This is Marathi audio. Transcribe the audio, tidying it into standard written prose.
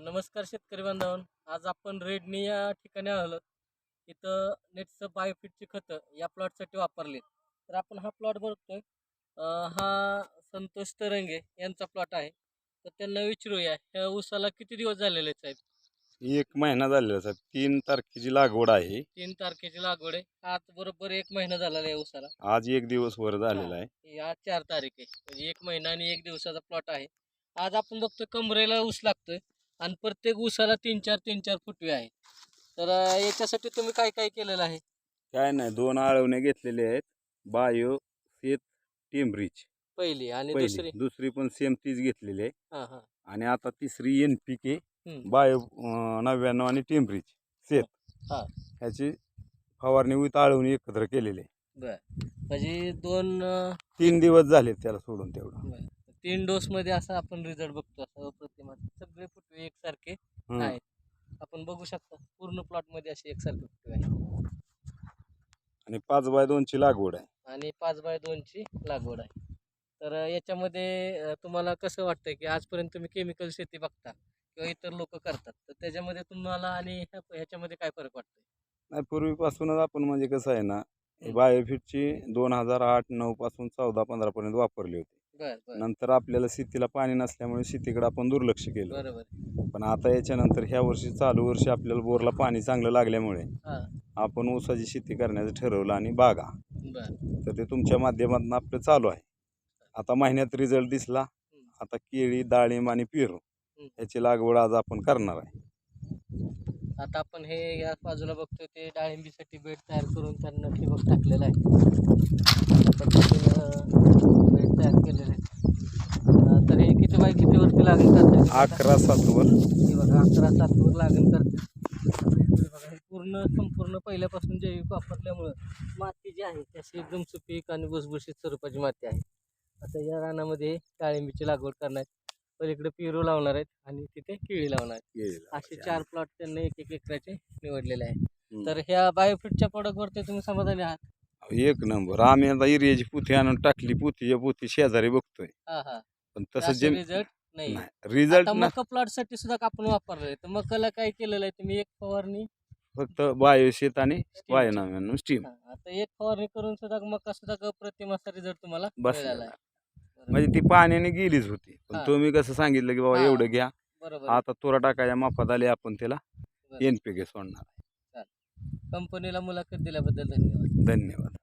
नमस्कार शेतकरी बांधवांनो. आज आपण रेडणी या ठिकाणी आलो. इथं नेटचं बायोफिटची खतं या प्लॉटसाठी वापरली. तर आपण हा प्लॉट बघतोय. हा संतोष तरंगे यांचा प्लॉट आहे. तर त्यांना विचारूया ह्या ऊसाला किती दिवस झालेले आहेत साहेब? 1 महिना झालेला साहेब. 3 तारखेची लागवड आहे. 3 तारखेची लागवड आहे. आज बरोबर 1 महिना झालेला आहे ऊसाला. आज 1 दिवस वर झालेला आहे. आज 4 तारीख आहे. म्हणजे 1 महिना आणि 1 दिवसाचा प्लॉट आहे. आज आपण बघतोय कमरेला ऊस लागतोय आणि प्रत्येक ऊसाला 3-4 फुटवे आहे. तर याच्यासाठी तुम्ही काय काय केलेलं आहे? काय नाही, 2 आळवणे घेतलेले आहेत. बायो शेत टेम्ब्रिज पहिली आणि पहिली, दुसरी पण सेम तीच घेतलेली आहे. हां हां आणि आता तिसरी NPK हम्म. बायो 99 आणि टेम्ब्रिज शेत हां ह्याची फवारणी विथ आळवणी एकत्र केलेली आहे. बर म्हणजे 2 3 दिवस झाले त्याला सोडून तेवढं. 3 डोस मध्ये असा आपण रिझल्ट बघतो. असं अप्रतिम सगळे फुटवे एकसारखे आहेत. आपण बघू शकता पूर्ण प्लॉट मध्ये असे एकसारखे फुटवे आहेत आणि 5x2 ची लागवड आहे. आणि 5x2 ची लागवड आहे. तर याच्यामध्ये तुम्हाला कसं वाटतंय की आजपर्यंत तुम्ही केमिकल शेती बघता किंवा इतर लोक करतात, तर त्याच्यामध्ये तुम्हाला आणि ह्याच्यामध्ये काय फरक वाटतोय? नाही, पूर्वीपासूनच आपण म्हणजे कसं आहे ना, बायोफिटची 2008-9 पासून 14-15 पर्यंत वापरली होती. नंतर आपल्याला शेतीला पाणी नसल्यामुळे शेतीकडे आपण दुर्लक्ष केलं. बरोबर. पण आता याच्यानंतर ह्या वर्षी चालू वर्षी आपल्याला बोरला पाणी चांगलं लागल्यामुळे आपण ऊसाची शेती करण्याचं ठरवलं आणि बागा. तर ते तुमच्या माध्यमातून आपलं चालू आहे. आता महिन्यात रिझल्ट दिसला. आता केळी, डाळिंब आणि पेरू याची लागवड आज आपण करणार आहे. आता आपण हे या बाजूला बघतोय ते डाळिंबीसाठी बेड तयार करून त्यांना ठिबक टाकलेला आहे. बेड तयार केलेलं आहे. तर हे किती बाय किती वरती लागण करते? 11-7 वर. हे बघा 11-7 वर लागण करते. बघा हे संपूर्ण पहिल्यापासून जैविक वापरल्यामुळं माती जी आहे त्याची एकदम सुपीक आणि भुसभुशीत स्वरूपाची माती आहे. आता या रानामध्ये डाळिंबीची लागवड करणार, पलीकडे पेरू लावणार आहेत आणि तिथे केळी लावणार आहेत. असे 4 प्लॉट त्यांनी 1-1 एकराचे निवडलेले आहेत. तर ह्या बायोफिटच्या प्रोडक्टवरती तुम्ही समाधानी आहात? 1 नंबर. आम्ही आता युरियाची पोती आणून टाकली. पोतीच्या पोती शेजारी बघतोय. पण तसं रिझल्ट नाही. रिझल्ट मका प्लॉट साठी सुद्धा आपण वापरलंय. तर मकाला काय केलेलं आहे तुम्ही? एक फवारणी फक्त बायो शेत आणि बायो 99 स्टीम. आता एक फवारणी करून सुद्धा मका सुद्धा अप्रतिम असा रिझल्ट तुम्हाला मिळाला आहे. म्हणजे ती पाण्याने गेलीच होती. पण तुम्ही कसं सांगितलं की बाबा एवढं घ्या. बरोबर. आता तुरा टाकायच्या मापात आले, आपण त्याला NPK सोडणार. कंपनीला मुलाखत दिल्याबद्दल धन्यवाद. धन्यवाद.